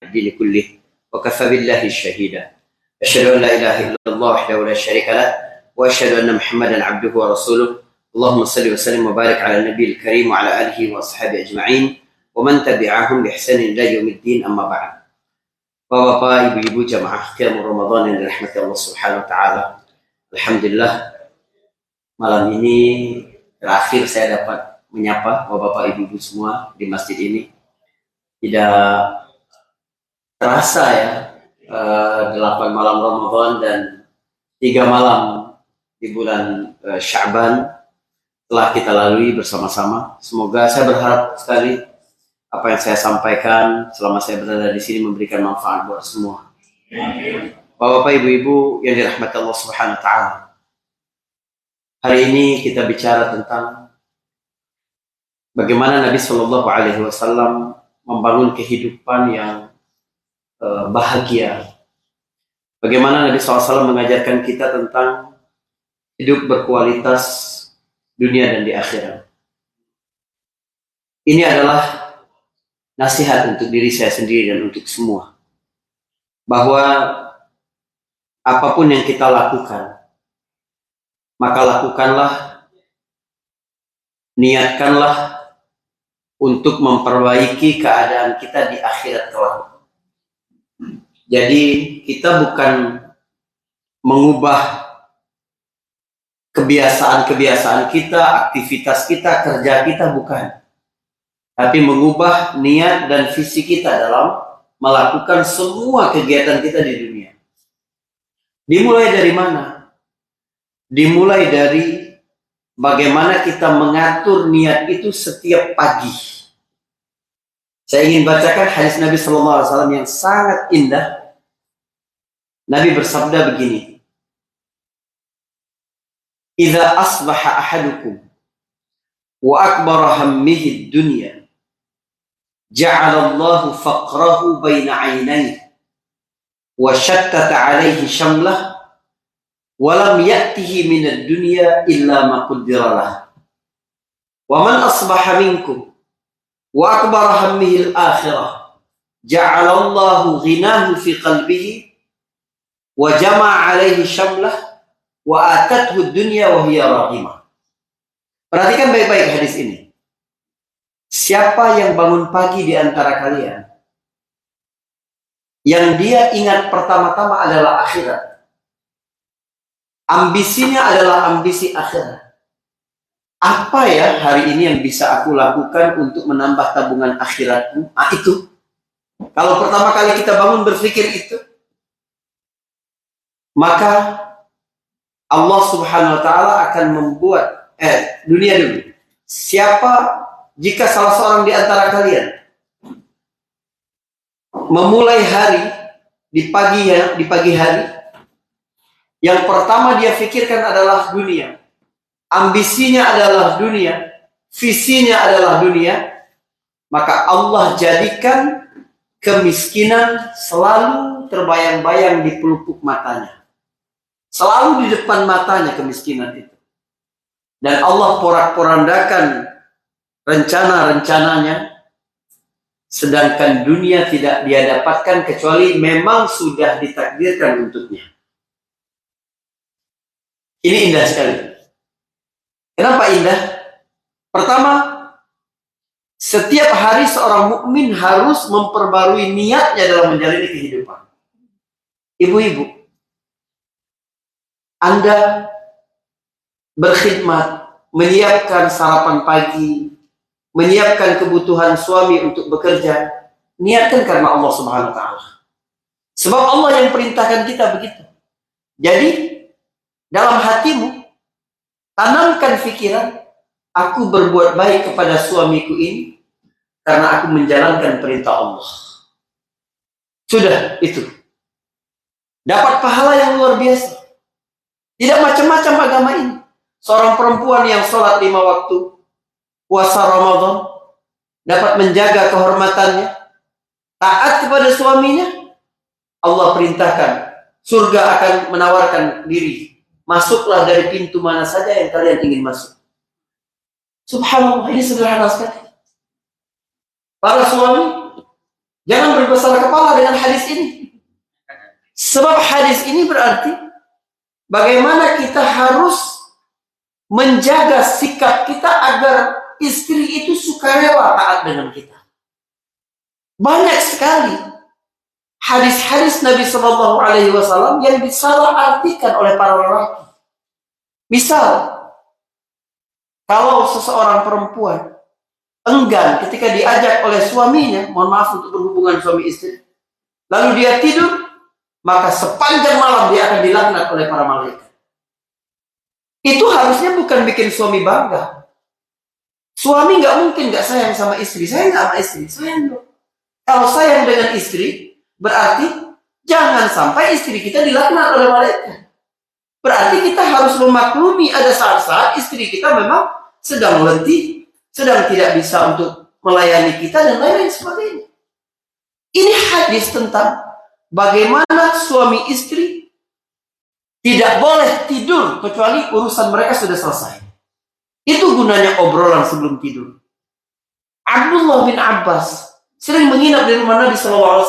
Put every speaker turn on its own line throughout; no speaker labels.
الدين كله وكفى بالله شهيدا أشهد أن لا إله إلا الله وحده لا شريك له وأشهد أن محمدا عبده ورسوله اللهم صل وسلم وبارك على النبي الكريم وعلى آله وأصحابه أجمعين ومن تبعهم بإحسان إلى يوم الدين أما بعد. Bapak, Ibu-ibu jamaah qiyamul Ramadan yang dirahmati Allah Subhanahu wa taala. Alhamdulillah malam ini terakhir saya dapat menyapa Bapak, Ibu-ibu semua di masjid ini. Tidak terasa ya 8 malam Ramadan dan 3 malam di bulan Sya'ban telah kita lalui bersama-sama. Semoga saya berharap sekali apa yang saya sampaikan selama saya berada di sini memberikan manfaat buat semua. Bapak, Ibu-ibu yang dirahmati Allah Subhanahu wa taala. Hari ini kita bicara tentang bagaimana Nabi Shallallahu alaihi wasallam membangun kehidupan yang bahagia. Bagaimana Nabi SAW mengajarkan kita tentang hidup berkualitas dunia dan di akhirat. Ini adalah nasihat untuk diri saya sendiri dan untuk semua. Bahwa apapun yang kita lakukan, maka lakukanlah, niatkanlah untuk memperbaiki keadaan kita di akhirat kelak. Jadi kita bukan mengubah kebiasaan-kebiasaan kita, aktivitas kita, kerja kita, bukan. Tapi mengubah niat dan visi kita dalam melakukan semua kegiatan kita di dunia. Dimulai dari mana? Dimulai dari bagaimana kita mengatur niat itu setiap pagi. Saya ingin bacakan hadis Nabi Sallallahu Alaihi Wasallam yang sangat indah. Nabi bersabda begini: "Idza asbaha ahadukum wa akbar hammihi dunya, ja'alallahu faqrahu baina 'ainayhi wa shattata 'alaihi shamlah wa lam ya'tihi min ad-dunya illa ma qaddara lah. Wa man asbaha minkum wa akbar hammihi al-akhirah, ja'alallahu ghinahu fi qalbihi wa jama'a 'alaihi shamlah wa atathu ad-dunya wa hiya raghimah." Perhatikan baik-baik hadis ini. Siapa yang bangun pagi di antara kalian, yang dia ingat pertama-tama adalah akhirat, ambisinya adalah ambisi akhirat. Apa ya hari ini yang bisa aku lakukan untuk menambah tabungan akhiratku? Itu. Kalau pertama kali kita bangun berpikir itu, maka Allah Subhanahu wa taala akan membuat dunia dulu. Jika salah seorang di antara kalian memulai hari di pagi hari, yang pertama dia pikirkan adalah dunia, ambisinya adalah dunia, visinya adalah dunia, maka Allah jadikan kemiskinan selalu terbayang-bayang di pelupuk matanya. Selalu di depan matanya kemiskinan itu. Dan Allah porak-porandakan rencana-rencananya, sedangkan dunia tidak dia dapatkan kecuali memang sudah ditakdirkan untuknya. Ini indah sekali. Kenapa indah? Pertama, setiap hari seorang mukmin harus memperbarui niatnya dalam menjalani kehidupan. Ibu-ibu, Anda berkhidmat, menyiapkan sarapan pagi, menyiapkan kebutuhan suami untuk bekerja, niatkan karena Allah Subhanahu wa taala. Sebab Allah yang perintahkan kita begitu. Jadi, dalam hatimu tanamkan pikiran, aku berbuat baik kepada suamiku ini karena aku menjalankan perintah Allah. Sudah itu. Dapat pahala yang luar biasa. Tidak macam-macam agama ini. Seorang perempuan yang sholat 5 waktu, puasa Ramadan, dapat menjaga kehormatannya, taat kepada suaminya, Allah perintahkan, surga akan menawarkan diri. Masuklah dari pintu mana saja yang kalian ingin masuk. Subhanallah, ini sederhana sekali. Para suami, Jangan berbesar kepala dengan hadis ini. Sebab hadis ini berarti bagaimana kita harus menjaga sikap kita agar istri itu sukarela taat dengan kita. Banyak sekali hadis-hadis Nabi Shallallahu Alaihi Wasallam yang disalah artikan oleh para lelaki. Misal, kalau seseorang perempuan enggan ketika diajak oleh suaminya, mohon maaf untuk berhubungan suami istri, lalu dia tidur, maka sepanjang malam dia akan dilaknat oleh para malaikat. Itu harusnya bukan bikin suami bangga. Suami nggak mungkin nggak sayang sama istri. Saya nggak sama istri, sayang dong. Kalau sayang dengan istri, berarti jangan sampai istri kita dilaknat oleh malaikat. Berarti kita harus memaklumi ada saat-saat istri kita memang sedang letih, sedang tidak bisa untuk melayani kita dan lain-lain sebagainya. Ini hadis tentang bagaimana suami istri tidak boleh tidur kecuali urusan mereka sudah selesai. Itu gunanya obrolan sebelum tidur. Abdullah bin Abbas sering menginap di rumah Nabi SAW,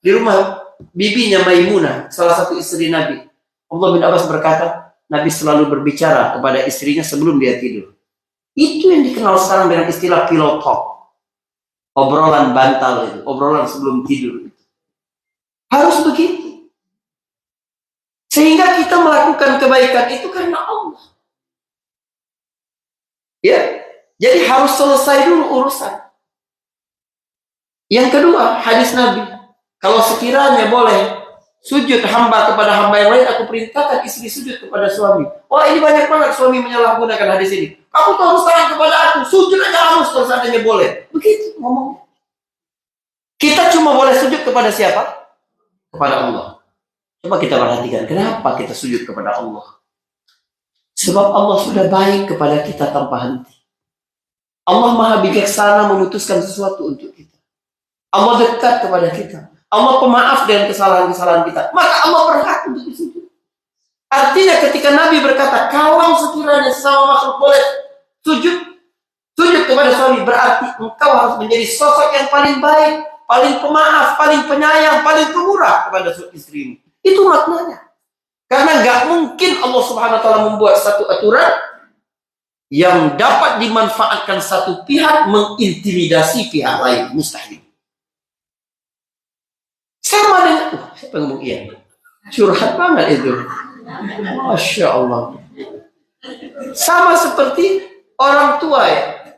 di rumah bibinya Maimunah, salah satu istri Nabi. Abdullah bin Abbas berkata, Nabi selalu berbicara kepada istrinya sebelum dia tidur. Itu yang dikenal sekarang dengan istilah pillow talk. Obrolan bantal itu, obrolan sebelum tidur. Harus begitu. Sehingga kita melakukan kebaikan itu karena Allah. Ya, jadi harus selesai dulu urusan. Yang kedua, hadis Nabi, kalau sekiranya boleh sujud hamba kepada hamba yang lain, aku perintahkan istri sujud kepada suami. Wah, ini banyak banget suami menyalahgunakan hadis ini. Kamu tuh harus sayang kepada aku, sujud aja harus kalau seandainya boleh. Begitu ngomong. Kita cuma boleh sujud kepada siapa? Kepada Allah. Coba kita perhatikan, kenapa kita sujud kepada Allah? Sebab Allah sudah baik kepada kita tanpa henti. Allah maha bijaksana memutuskan sesuatu untuk kita. Allah dekat kepada kita. Allah pemaaf dengan kesalahan-kesalahan kita. Maka Allah berhak untuk disujud. Artinya ketika Nabi berkata, kalau sekiranya sesama makhluk boleh sujud kepada suami, berarti engkau harus menjadi sosok yang paling baik, paling pemaaf, paling penyayang, paling pemurah kepada istrimu. Itu maknanya. Karena nggak mungkin Allah Subhanahu Wa Taala membuat satu aturan yang dapat dimanfaatkan satu pihak mengintimidasi pihak lain. Mustahil. Sama dengan, siapa ngomong iya? Curhat banget itu. Masya Allah. Sama seperti orang tua ya.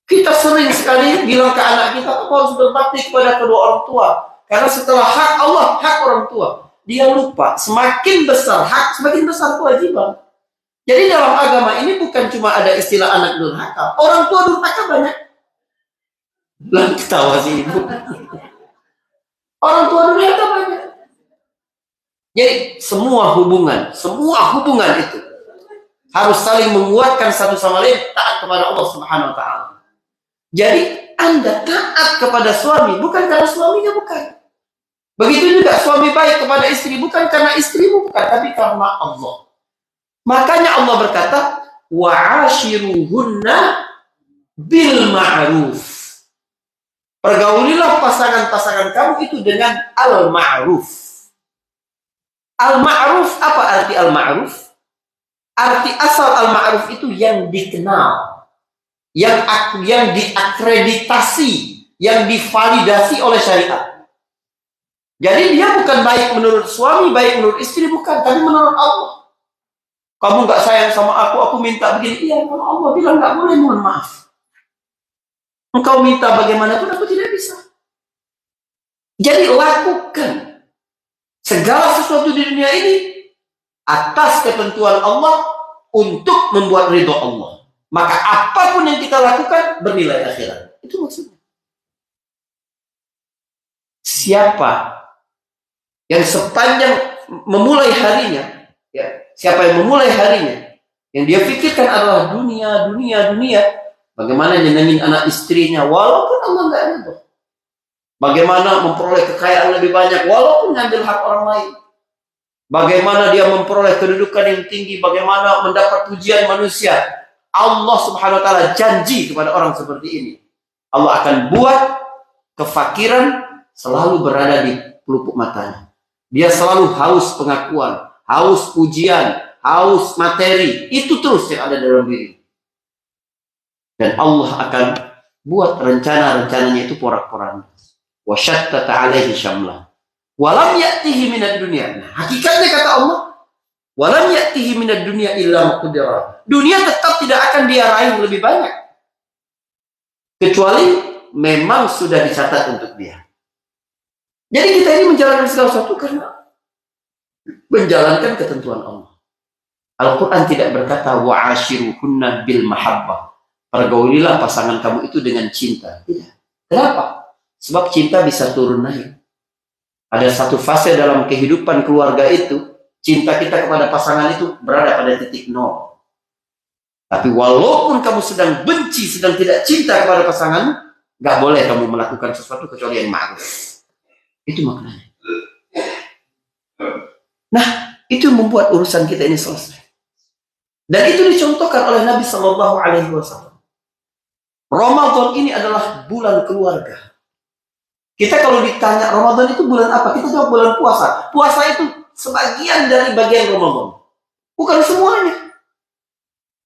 Kita sering sekali bilang ke anak kita, kamu harus berbakti kepada kedua orang tua. Karena setelah hak Allah, hak orang tua. Dia lupa, semakin besar hak, semakin besar kewajiban. Jadi dalam agama ini bukan cuma ada istilah anak durhaka. Orang tua durhaka banyak. Lalu ketawa si ibu. Orang tua durhaka banyak. Jadi semua hubungan itu harus saling menguatkan satu sama lain, taat kepada Allah Subhanahu Wa Taala. Jadi Anda taat kepada suami bukan karena suaminya, bukan. Begitu juga suami baik kepada istri bukan karena istrimu, bukan, tapi karena Allah. Makanya Allah berkata, wa'ashiruhunna bil ma'ruf. Pergaulilah pasangan-pasangan kamu itu dengan al-ma'ruf. Al-ma'ruf, apa arti al-ma'ruf? Arti asal al-ma'ruf itu yang dikenal, yang diakreditasi, yang divalidasi oleh syariat. Jadi dia bukan baik menurut suami, baik menurut istri, bukan, tapi menurut Allah. Kamu nggak sayang sama aku minta begini. Iya, kalau Allah bilang nggak boleh, mohon maaf. Engkau minta bagaimanapun, aku tidak bisa. Jadi lakukan segala sesuatu di dunia ini atas ketentuan Allah untuk membuat ridho Allah. Maka apapun yang kita lakukan bernilai akhirat. Itu maksudnya. Siapa yang sepanjang memulai harinya, ya, siapa yang memulai harinya, yang dia pikirkan adalah dunia, bagaimana nyenengin anak istrinya, walaupun Allah nggak ridho. Bagaimana memperoleh kekayaan lebih banyak, walaupun ngambil hak orang lain. Bagaimana dia memperoleh kedudukan yang tinggi, bagaimana mendapat pujian manusia. Allah Subhanahu Wa Taala janji kepada orang seperti ini, Allah akan buat kefakiran selalu berada di pelupuk matanya. Dia selalu haus pengakuan, haus pujian, haus materi. Itu terus yang ada dalam diri. Dan Allah akan buat rencana-rencananya itu porak-poranda. Wa syattata alaihi syamlah. Walam ya'tihi minad dunya. Nah, hakikatnya kata Allah, walam ya'tihi minad dunya illa maqdara. Dunia tetap tidak akan dia raih lebih banyak. Kecuali memang sudah dicatat untuk dia. Jadi kita ini menjalankan segala sesuatu karena menjalankan ketentuan Allah. Al-Quran tidak berkata wa'ashiruhunna bil mahabbah. Pergaulilah pasangan kamu itu dengan cinta. Tidak. Kenapa? Sebab cinta bisa turun naik. Ada satu fase dalam kehidupan keluarga itu, cinta kita kepada pasangan itu berada pada titik nol. Tapi walaupun kamu sedang benci, sedang tidak cinta kepada pasangan, nggak boleh kamu melakukan sesuatu kecuali yang ma'ruf. Itu maknanya. Nah, itu membuat urusan kita ini selesai. Dan itu dicontohkan oleh Nabi Shallallahu Alaihi Wasallam. Ramadan ini adalah bulan keluarga. Kita kalau ditanya Ramadan itu bulan apa? Kita jawab bulan puasa. Puasa itu sebagian dari bagian Ramadan. Bukan semuanya.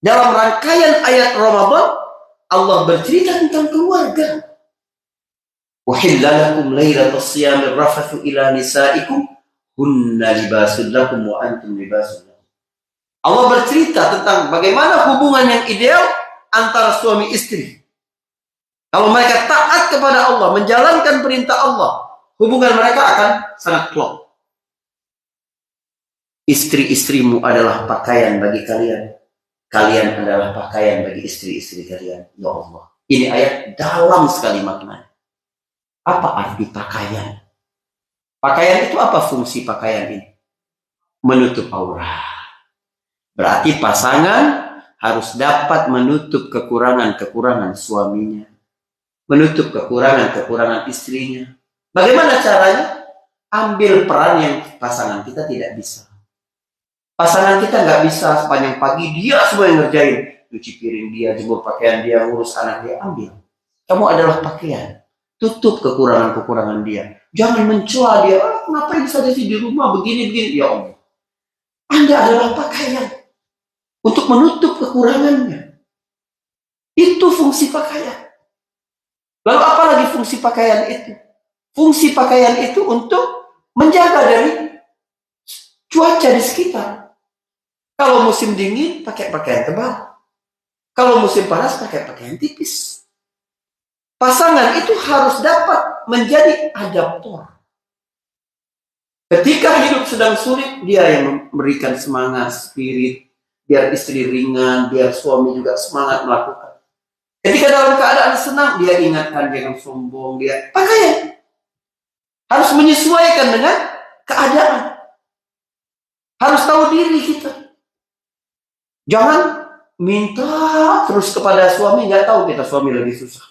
Dalam rangkaian ayat Ramadan, Allah bercerita tentang keluarga. Uhilla lakum lailatas siyamir rafathu ila nisaikum hunna libasul lakum wa antum libasul lahum. Allah bercerita tentang bagaimana hubungan yang ideal antara suami istri. Kalau mereka taat kepada Allah, menjalankan perintah Allah, hubungan mereka akan sangat klop. Istri-istrimu adalah pakaian bagi kalian. Kalian adalah pakaian bagi istri-istri kalian. Ya Allah. Ini ayat dalam sekali maknanya. Apa arti pakaian? Pakaian itu apa fungsi pakaian ini? Menutup aurat. Berarti pasangan harus dapat menutup kekurangan-kekurangan suaminya. Menutup kekurangan-kekurangan istrinya. Bagaimana caranya? Ambil peran yang pasangan kita tidak bisa. Pasangan kita nggak bisa sepanjang pagi dia semua yang ngerjain. Cuci piring dia, jemur pakaian dia, ngurus anak dia. Ambil. Kamu adalah pakaian. Tutup kekurangan-kekurangan dia. Jangan mencela dia. Kenapa bisa jadi di rumah begini-begini? Ya Allah. Anda adalah pakaian. Untuk menutup kekurangannya. Itu fungsi pakaian. Lalu apa lagi fungsi pakaian itu? Fungsi pakaian itu untuk menjaga dari cuaca di sekitar. Kalau musim dingin, pakai pakaian tebal. Kalau musim panas, pakai pakaian tipis. Pasangan itu harus dapat menjadi adaptor. Ketika hidup sedang sulit, dia yang memberikan semangat, spirit, biar istri ringan, biar suami juga semangat melakukan. Ketika dalam keadaan senang, dia ingatkan jangan sombong, dia pakaian. Harus menyesuaikan dengan keadaan. Harus tahu diri kita. Jangan minta terus kepada suami, nggak tahu kita suami lagi susah.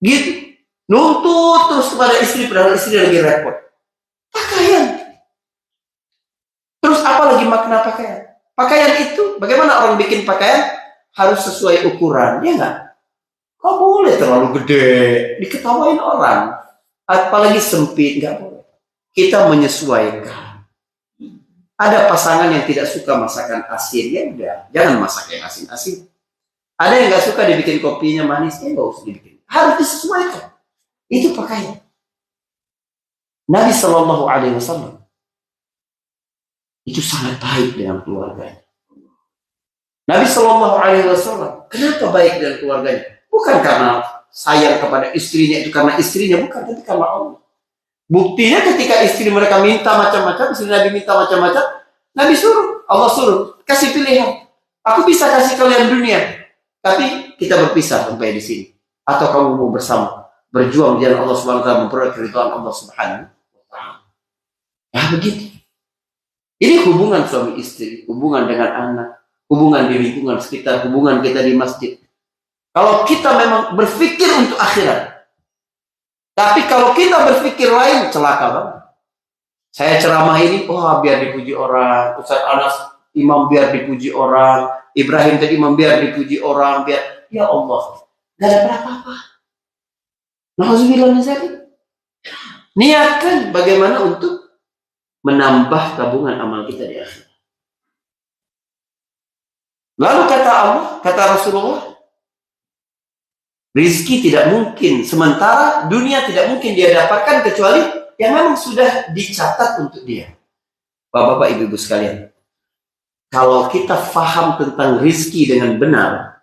Gitu. Nuntut terus kepada istri, padahal istri lagi repot. Pakaian. Terus apa lagi makna pakaian? Pakaian itu, bagaimana orang bikin pakaian? Harus sesuai ukuran, ya nggak? Kok boleh terlalu gede, diketawain orang. Apalagi sempit, nggak boleh. Kita menyesuaikan. Ada pasangan yang tidak suka masakan asin, ya udah, jangan masak yang asin-asin. Ada yang nggak suka dibikin kopinya manis, ya nggak usah dibikin. Harus disesuaikan. Itu pakaian. Nabi Shallallahu Alaihi Wasallam itu sangat baik dengan keluarganya. Nabi Shallallahu Alaihi Wasallam kenapa baik dengan keluarganya? Bukan karena sayang kepada istrinya itu karena istrinya, bukan, tapi karena Allah. Buktinya ketika istri mereka minta macam-macam, istri Nabi minta macam-macam, Nabi suruh, Allah suruh, kasih pilihan. Aku bisa kasih kalian dunia, tapi kita berpisah sampai di sini. Atau kamu mau bersama, berjuang di jalan Allah Subhanahu Wa Taala, memperoleh keridhaan Allah Subhanahu Wa Taala. Ya begitu. Ini hubungan suami istri, hubungan dengan anak, hubungan di lingkungan sekitar, hubungan kita di masjid. Kalau kita memang berpikir untuk akhirat, tapi kalau kita berpikir lain, celaka banget. Saya ceramah ini, biar dipuji orang. Ustaz Anas imam biar dipuji orang. Ibrahim tadi imam biar dipuji orang. Ya Allah, gak ada apa-apa. Nauzubillah min dzalik. Niatkan bagaimana untuk menambah tabungan amal kita di akhirat. Lalu kata Allah, kata Rasulullah, rizki tidak mungkin, sementara dunia tidak mungkin dia dapatkan kecuali yang memang sudah dicatat untuk dia. Bapak-bapak, ibu-ibu sekalian, kalau kita faham tentang rizki dengan benar,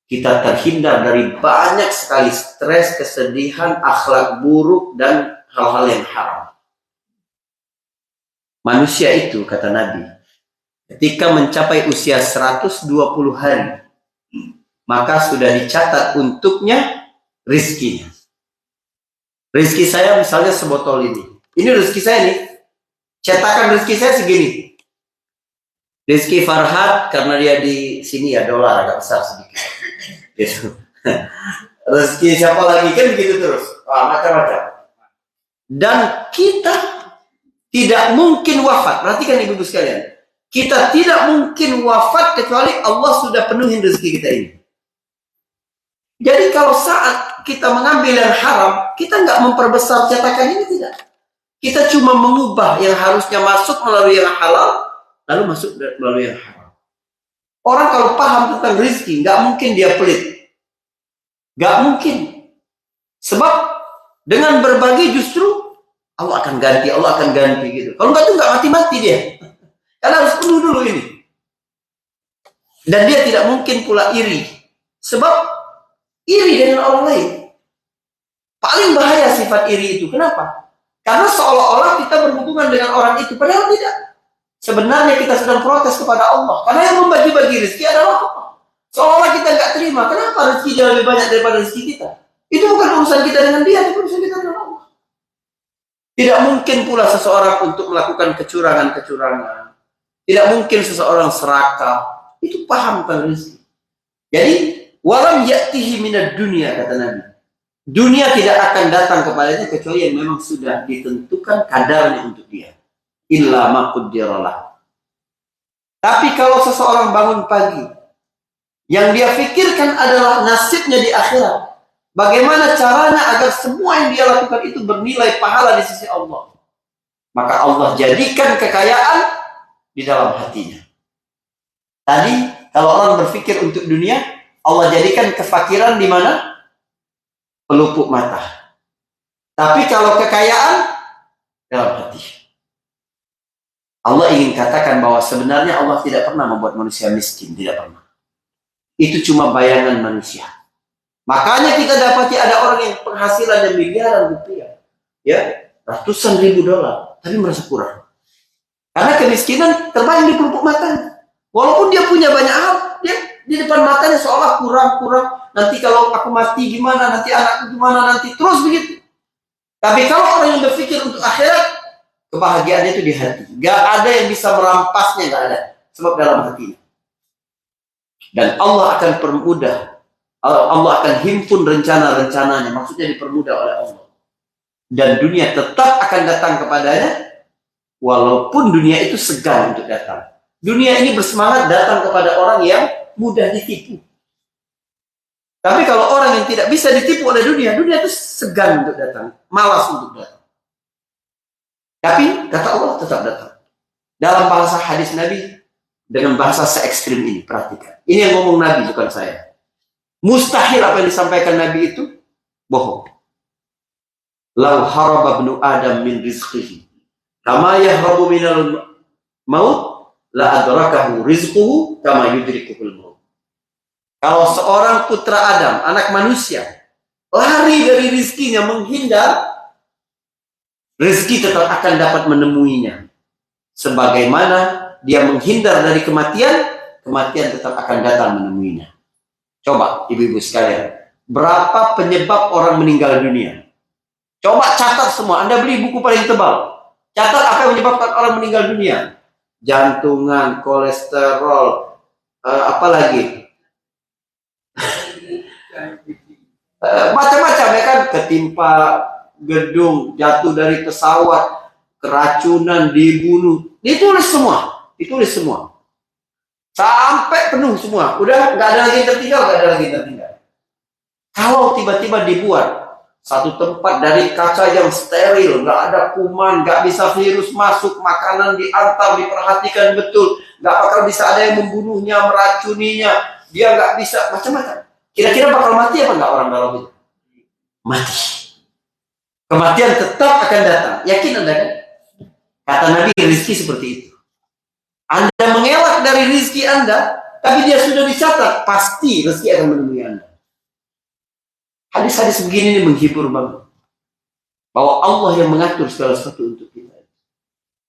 kita terhindar dari banyak sekali stres, kesedihan, akhlak buruk, dan hal-hal yang haram. Manusia itu, kata Nabi, ketika mencapai usia 120 hari, maka sudah dicatat untuknya rizkinya. Rizki saya misalnya sebotol ini. Ini rizki saya nih. Cetakan rizki saya segini. Rizki Farhad, karena dia di sini ya dolar agak besar sedikit. Gitu. Rezeki siapa lagi kan begitu terus. Macam-macam. Dan kita tidak mungkin wafat. Perhatikan ibu-ibu sekalian. Kita tidak mungkin wafat kecuali Allah sudah penuhi rezeki kita ini. Jadi kalau saat kita mengambil yang haram, kita nggak memperbesar cetakan ini, tidak. Kita cuma mengubah yang harusnya masuk melalui yang halal, lalu masuk melalui yang haram. Orang kalau paham tentang rezeki, nggak mungkin dia pelit. Nggak mungkin. Sebab dengan berbagi justru Allah akan ganti, Allah akan ganti gitu. Kalau nggak tuh nggak mati-mati dia. Karena harus penuh dulu ini. Dan dia tidak mungkin pula iri. Sebab iri dengan orang lain. Paling bahaya sifat iri itu. Kenapa? Karena seolah-olah kita berhubungan dengan orang itu. Padahal tidak. Sebenarnya kita sedang protes kepada Allah. Karena yang membagi-bagi rezeki adalah Allah. Seolah-olah kita nggak terima. Kenapa rezeki jauh lebih banyak daripada rezeki kita? Itu bukan urusan kita dengan dia, itu urusan kita dengan Allah. Tidak mungkin pula seseorang untuk melakukan kecurangan-kecurangan. Tidak mungkin seseorang serakah. Itu paham tentang rezeki. Jadi, walam ya'tihi minad dunia, kata Nabi. Dunia tidak akan datang kepadanya kecuali yang memang sudah ditentukan kadarnya untuk dia. Illa ma qaddaralah. Tapi kalau seseorang bangun pagi, yang dia pikirkan adalah nasibnya di akhirat. Bagaimana caranya agar semua yang dia lakukan itu bernilai pahala di sisi Allah. Maka Allah jadikan kekayaan di dalam hatinya. Tadi kalau orang berpikir untuk dunia, Allah jadikan kefakiran di mana? Pelupuk mata. Tapi kalau kekayaan dalam hati. Allah ingin katakan bahwa sebenarnya Allah tidak pernah membuat manusia miskin, tidak pernah. Itu cuma bayangan manusia. Makanya kita dapati ada orang yang penghasilannya miliaran rupiah, ya, ratusan ribu dolar, tapi merasa kurang. Karena kemiskinan terbayang di pelupuk matanya. Walaupun dia punya banyak hal, dia di depan matanya seolah kurang. Nanti kalau aku mati gimana, nanti anakku gimana, nanti terus begitu. Tapi kalau orang yang berpikir untuk akhirat, kebahagiaannya itu di hati. Gak ada yang bisa merampasnya, gak ada. Sebab dalam hatinya. Dan Allah akan permudah. Allah akan himpun rencana-rencananya. Maksudnya dipermudah oleh Allah. Dan dunia tetap akan datang kepadanya. Walaupun dunia itu segan untuk datang. Dunia ini bersemangat datang kepada orang yang mudah ditipu. Tapi kalau orang yang tidak bisa ditipu oleh dunia, dunia itu segan untuk datang. Malas untuk datang. Tapi kata Allah tetap datang. Dalam bahasa hadis Nabi, dengan bahasa se-ekstrim ini, perhatikan. Ini yang ngomong Nabi, bukan saya. Mustahil apa yang disampaikan Nabi itu bohong. Lau haraba ibnu Adam min rizqihi, kama yahrabu minal maut, la adrakahu rizquhu kama yudrikuhul maut. Kalau seorang putra Adam, anak manusia, lari dari rizkinya, menghindar, rezeki tetap akan dapat menemuinya. Sebagaimana dia menghindar dari kematian, kematian tetap akan datang menemuinya. Coba ibu-ibu sekalian, berapa penyebab orang meninggal dunia? Coba catat semua. Anda beli buku paling tebal, catat apa yang menyebabkan orang meninggal dunia. Jantungan, kolesterol, apa lagi? Macam-macam ya kan, ketimpa gedung, jatuh dari pesawat, keracunan, dibunuh. Ditulis semua. Sampai penuh semua. Udah nggak ada lagi yang tertinggal, Kalau tiba-tiba dibuat Satu tempat dari kaca yang steril, nggak ada kuman, nggak bisa virus masuk, makanan diantar, diperhatikan betul, nggak bakal bisa ada yang membunuhnya, meracuninya, dia nggak bisa macam-macam. Kira-kira bakal mati apa nggak orang dalam itu? Mati. Kematian tetap akan datang. Yakin Anda kan? Kata Nabi, rezeki seperti itu. Anda mengelak dari rezeki Anda, tapi dia sudah dicatat, pasti rezeki akan menemui Anda. Hadis-hadis begini ini menghibur banget. Bahwa Allah yang mengatur segala sesuatu untuk kita.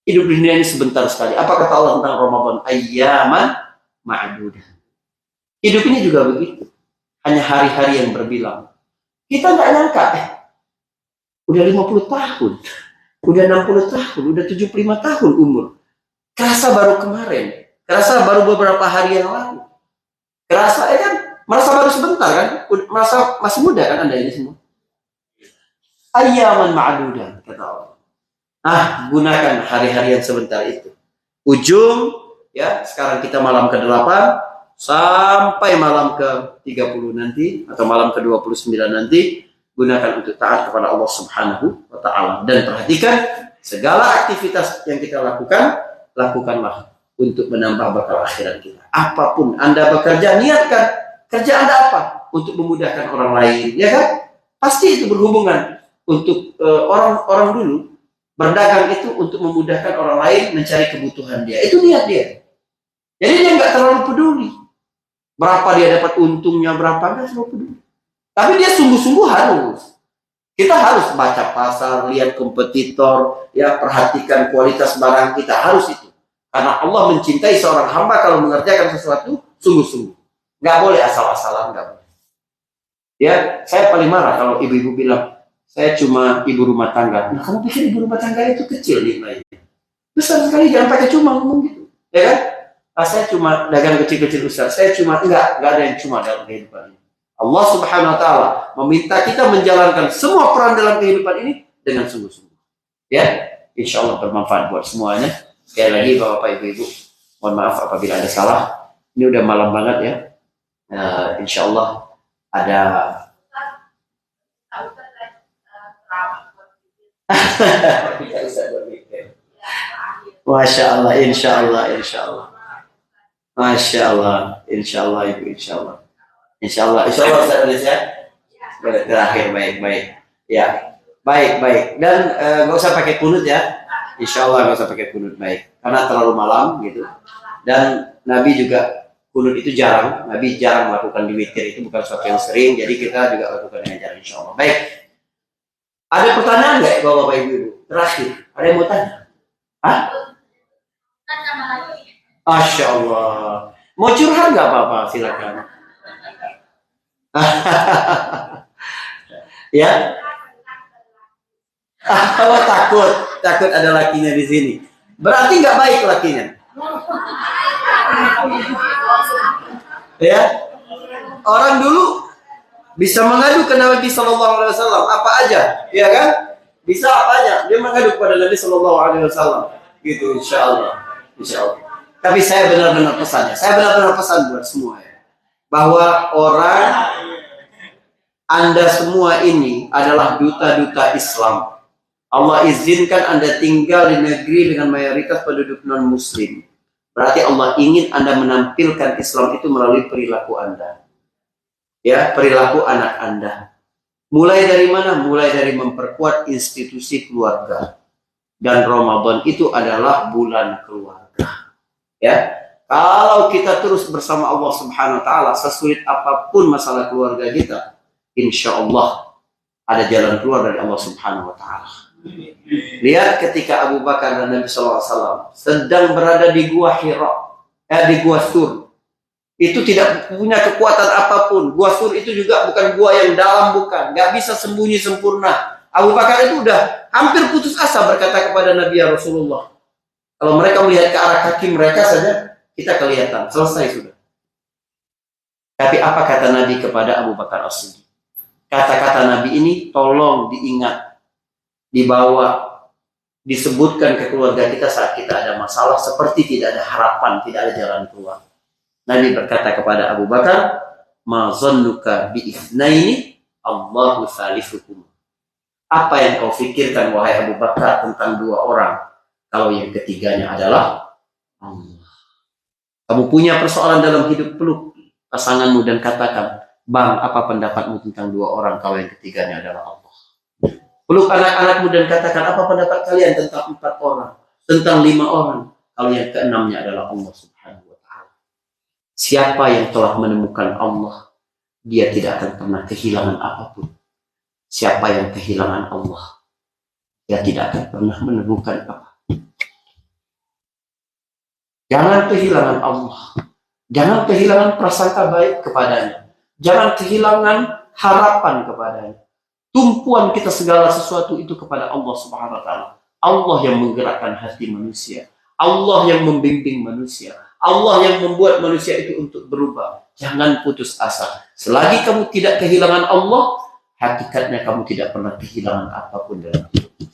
Hidup di dunia ini sebentar sekali. Apa kata Allah tentang Ramadan? Ayyaman ma'dudah. Hidup ini juga begitu. Hanya hari-hari yang berbilang. Kita nggak nyangka, udah 50 tahun, udah 60 tahun, udah 75 tahun umur. Kerasa baru kemarin. Kerasa baru beberapa hari yang lalu. Kerasa, kan? Merasa baru sebentar kan? Merasa masih muda kan Anda ini semua? Ayyaman ma'dudah, kata Allah. Gunakan hari-hari yang sebentar itu. Ujung, ya, sekarang kita malam ke-8, sampai malam ke-30 nanti, atau malam ke-29 nanti, gunakan untuk taat kepada Allah Subhanahu wa Ta'ala. Dan perhatikan, segala aktivitas yang kita lakukan, lakukanlah untuk menambah bekal akhirat kita. Apapun Anda bekerja, niatkan. Kerja Anda apa? Untuk memudahkan orang lain, ya kan? Pasti itu berhubungan. Untuk orang dulu berdagang itu untuk memudahkan orang lain mencari kebutuhan dia. Itu niat dia. Jadi dia nggak terlalu peduli berapa dia dapat untungnya, berapa nggak terlalu peduli. Tapi dia sungguh-sungguh harus. Kita harus baca pasar, lihat kompetitor, ya, perhatikan kualitas barang kita, harus itu. Karena Allah mencintai seorang hamba kalau mengerjakan sesuatu sungguh-sungguh. Nggak boleh asal-asalan, nggak boleh. Ya, saya paling marah kalau ibu-ibu bilang, saya cuma ibu rumah tangga. Nah, kamu pikir ibu rumah tangga itu kecil nilainya? Besar sekali, jangan pakai cuma ngomong gitu. Ya kan? Saya cuma dagang kecil-kecil Ustaz. Saya cuma, enggak ada yang cuma dalam kehidupan ini. Allah Subhanahu wa Ta'ala meminta kita menjalankan semua peran dalam kehidupan ini dengan sungguh-sungguh. Ya, insya Allah bermanfaat buat semuanya. Sekali lagi Bapak Ibu, mohon maaf apabila ada salah. Ini udah malam banget ya. Insya Allah ada Masya Allah, insya Allah, insya Allah. Masya Allah, insya Allah Ibu, insya Allah. Insya Allah, Ustaz Indonesia. Terakhir, baik. Ya, baik. Dan nggak usah pakai kunut ya. Insya Allah nggak usah pakai kunut, baik. Karena terlalu malam gitu. Dan Nabi juga kunut itu jarang. Nabi jarang melakukan di witir, itu bukan sesuatu yang sering. Jadi kita juga lakukan dengan jarang, insya Allah. Baik. Ada pertanyaan nggak Bapak Ibu? Terakhir, ada yang mau tanya? Masya Allah. Mau curhat nggak apa-apa? Silakan. Ya. Takut ada lakinya di sini. Berarti nggak baik lakinya. Ya. Orang dulu bisa mengadu ke Nabi Sallallahu Alaihi Wasallam apa aja, ya kan? Bisa apa aja. Dia mengadu kepada Nabi Sallallahu Alaihi Wasallam. Gitu, insya Allah. Tapi saya benar-benar pesan buat semua ya, bahwa orang Anda semua ini adalah duta-duta Islam. Allah izinkan Anda tinggal di negeri dengan mayoritas penduduk non-Muslim. Berarti Allah ingin Anda menampilkan Islam itu melalui perilaku Anda. Ya, perilaku anak Anda. Mulai dari mana? Mulai dari memperkuat institusi keluarga. Dan Ramadan itu adalah bulan keluarga. Ya, kalau kita terus bersama Allah Subhanahu wa Ta'ala, sesulit apapun masalah keluarga kita, insya Allah ada jalan keluar dari Allah Subhanahu wa Ta'ala. Lihat ketika Abu Bakar dan Nabi SAW sedang berada di gua Hira, di gua Sur, itu tidak punya kekuatan apapun. Gua Sur itu juga bukan gua yang dalam, bukan, nggak bisa sembunyi sempurna. Abu Bakar itu udah hampir putus asa berkata kepada Nabi ya Rasulullah, kalau mereka melihat ke arah kaki mereka saja, kita kelihatan, selesai sudah. Tapi apa kata Nabi kepada Abu Bakar As-Siddiq? Kata-kata Nabi ini tolong diingat, dibawa, disebutkan ke keluarga kita saat kita ada masalah, seperti tidak ada harapan, tidak ada jalan keluar. Nabi berkata kepada Abu Bakar, ma zannuka bi ithnaini Allahu thalithukum. Apa yang kau pikirkan wahai Abu Bakar tentang dua orang kalau yang ketiganya adalah Allah? Kamu punya persoalan dalam hidup, peluk pasanganmu dan katakan, Bang, apa pendapatmu tentang dua orang kalau yang ketiganya adalah Allah? Peluk anak-anakmu dan katakan, apa pendapat kalian tentang 4 orang, tentang 5 orang kalau yang keenamnya adalah Allah Subhanahu wa Ta'ala? Siapa yang telah menemukan Allah, dia tidak akan pernah kehilangan apapun. Siapa yang kehilangan Allah, dia tidak akan pernah menemukan apa. Jangan kehilangan Allah. Jangan kehilangan prasangka baik kepadanya. Jangan kehilangan harapan kepadanya. Tumpuan kita segala sesuatu itu kepada Allah Subhanahu wa Ta'ala. Allah yang menggerakkan hati manusia. Allah yang membimbing manusia. Allah yang membuat manusia itu untuk berubah. Jangan putus asa. Selagi kamu tidak kehilangan Allah, hakikatnya kamu tidak pernah kehilangan apapun dalam hidup.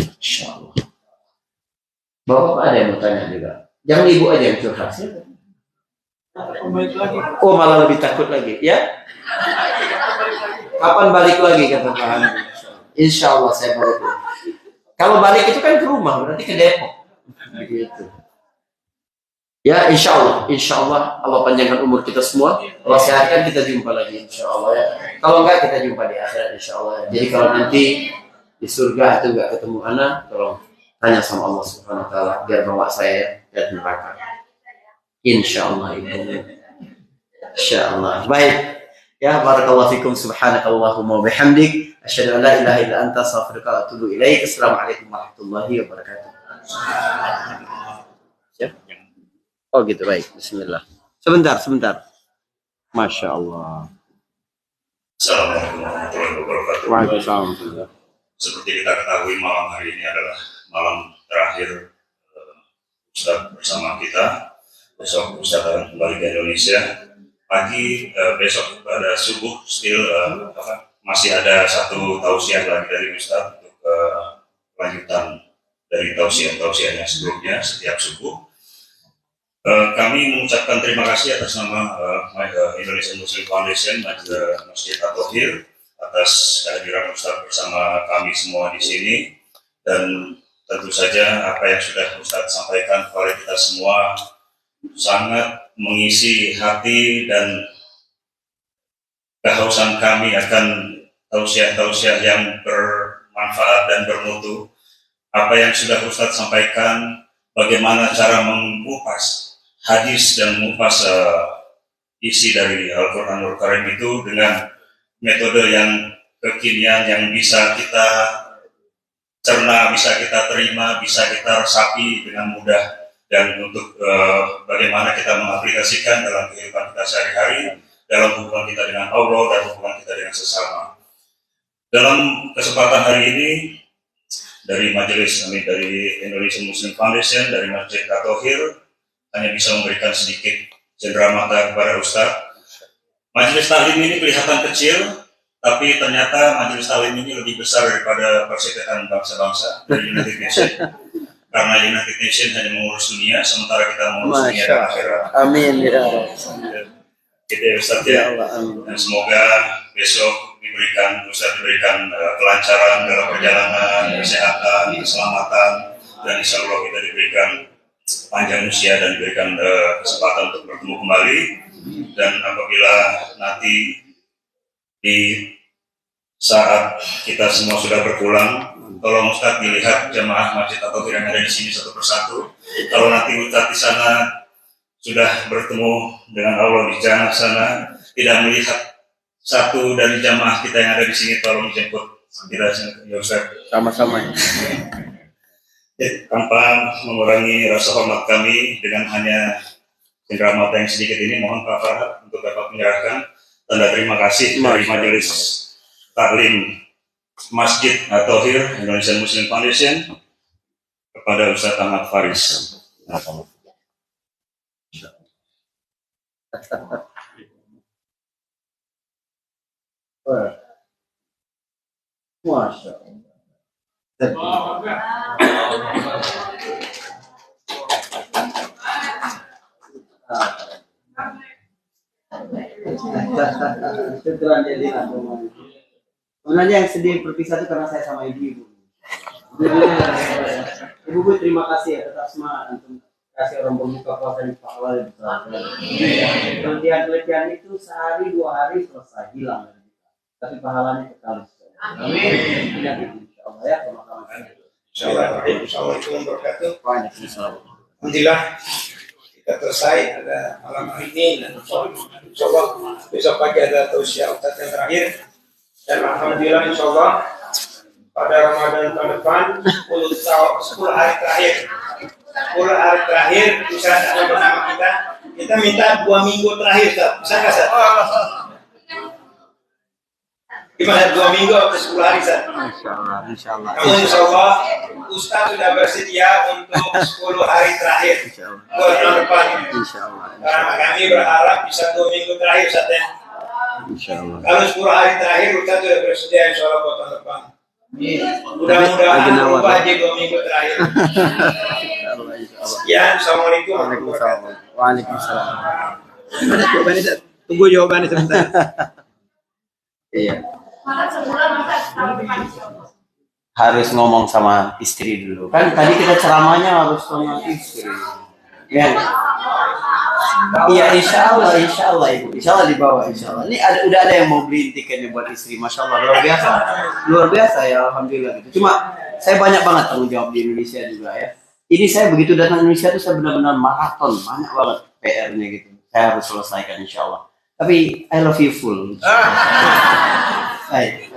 Insya Allah. Bapak ada yang mau tanya juga? Jangan ibu aja yang curhat. Oh, malah lebih takut lagi, ya? Kapan balik lagi kata Pak Handi? Insya Allah saya balik lagi. Kalau balik itu kan ke rumah, berarti ke Depok. Begitu. Ya, insya Allah Allah panjangkan umur kita semua. Allah sehatkan, kita jumpa lagi insya Allah ya. Kalau enggak kita jumpa di akhirat insya Allah ya. Jadi kalau nanti di surga itu enggak ketemu anak, tolong tanya sama Allah Subhanahu wa Ta'ala biar bawa saya ke neraka. Insya Allah ibu. Insya Allah. Baik. Ya, barakallahu fikum, subhanakallahumma wa bihamdik, asyhadu an la ilaha illa anta, astaghfiruka wa atubu ilaik. Assalamualaikum warahmatullahi wabarakatuh. Siap? Oh gitu, baik. Bismillah. Sebentar. Masya Allah.
Assalamualaikum warahmatullahi wabarakatuh.
Waalaikumsalam.
Seperti kita ketahui, malam hari ini adalah malam terakhir Ustadz bersama kita. Besok Ustadz akan kembali ke Indonesia. Pagi besok pada subuh masih ada satu tausiah lagi dari Ustadz untuk lanjutan dari tausiah-tausiahnya sebelumnya setiap subuh. Kami mengucapkan terima kasih atas nama Indonesian Muslim Foundation Masjid At-Thohir atas kehadiran Ustadz bersama kami semua di sini, dan tentu saja apa yang sudah Ustadz sampaikan kepada kita semua sangat mengisi hati dan kehausan kami akan tausiah-tausiah yang bermanfaat dan bermutu. Apa yang sudah Ustadz sampaikan, bagaimana cara mengupas hadis dan mengupas isi dari Al-Quranul Karim itu dengan metode yang kekinian yang bisa kita cerna, bisa kita terima, bisa kita resapi dengan mudah, dan untuk bagaimana kita mengaplikasikan dalam kehidupan kita sehari-hari, dalam hubungan kita dengan Allah dan hubungan kita dengan sesama. Dalam kesempatan hari ini, dari majelis kami dari Indonesian Muslim Foundation, dari Masjid At-Thohir, hanya bisa memberikan sedikit cenderamata kepada Ustadz. Majelis taklim ini kelihatan kecil, tapi ternyata majelis taklim ini lebih besar daripada Perserikatan Bangsa-Bangsa dari United Nations. Karena United Nations hanya mengurus dunia, sementara kita mengurus dunia dan akhirat. Amin ya Allah. Gitu ya Ustadz ya. Dan semoga besok Ustadz diberikan kelancaran dalam perjalanan, kesehatan, keselamatan, dan insya Allah kita diberikan panjang usia dan diberikan kesempatan untuk bertemu kembali. Dan apabila nanti di saat kita semua sudah berpulang, tolong Ustadz dilihat jamaah Masjid At-Thohir yang ada di sini satu persatu. Kalau nanti Ustadz di sana sudah bertemu dengan Allah di jannah sana, tidak melihat satu dari jamaah kita yang ada di sini, tolong jemput kita ya Ustadz. Sama-sama ya. Tanpa mengurangi rasa hormat kami dengan hanya cenderamata yang sedikit ini, mohon Pak Farhad untuk dapat menyerahkan tanda terima kasih dari Majelis Taklim Masjid At-Thohir Indonesian Muslim Foundation kepada Ustadz Ahmad Faris.
Masya Allah. Sebenarnya yang sedih berpisah itu karena saya sama ibu. Ibu terima kasih ya, tetap semangat untuk kasih orang berbuka puasa di pahala yang besar. Penelitian itu sehari 2 hari selesai hilang, tapi pahalanya kekal. Amin. Insyaallah ya,
Assalamualaikum warahmatullahi wabarakatuh. Alhamdulillah kita selesai ada malam hari ini dan insyaallah besok pagi ada tausiah Ustaz yang terakhir dan alhamdulillah insyaallah pada Ramadan tahun depan 10 hari terakhir 10 hari terakhir Ustaz ada bersama kita minta 2 minggu terakhir Ustaz. Bisa nggak Ustaz? Gimana 2 minggu atau 10 hari Ustaz? Insyaallah. Namun insyaallah Ustaz sudah bersedia untuk 10 hari terakhir buat tahun depan. Insyaallah. Karena kami berharap bisa 2 minggu terakhir Ustaz ya. Insyaallah. Kalau 10 hari terakhir Ustaz sudah bersedia insyaallah buat tahun depan. Mudah-mudahan berubah aja 2 minggu terakhir. Sekian, assalamualaikum warahmatullahi wabarakatuh.
Waalaikumsalam.
Tunggu jawabannya sebentar.
Iya. Harus ngomong sama istri dulu. Kan tadi kita ceramahnya harus sama istri. Ya. Iya, insya Allah ibu, insya Allah dibawa, insya Allah. Ini udah ada yang mau beli tiketnya buat istri, masya Allah luar biasa ya, alhamdulillah gitu. Cuma saya banyak banget tanggung jawab di Indonesia juga ya. Ini saya begitu datang Indonesia tuh saya benar-benar maraton, banyak banget PR-nya gitu. Saya harus selesaikan insya Allah. Tapi I love you full. Baik.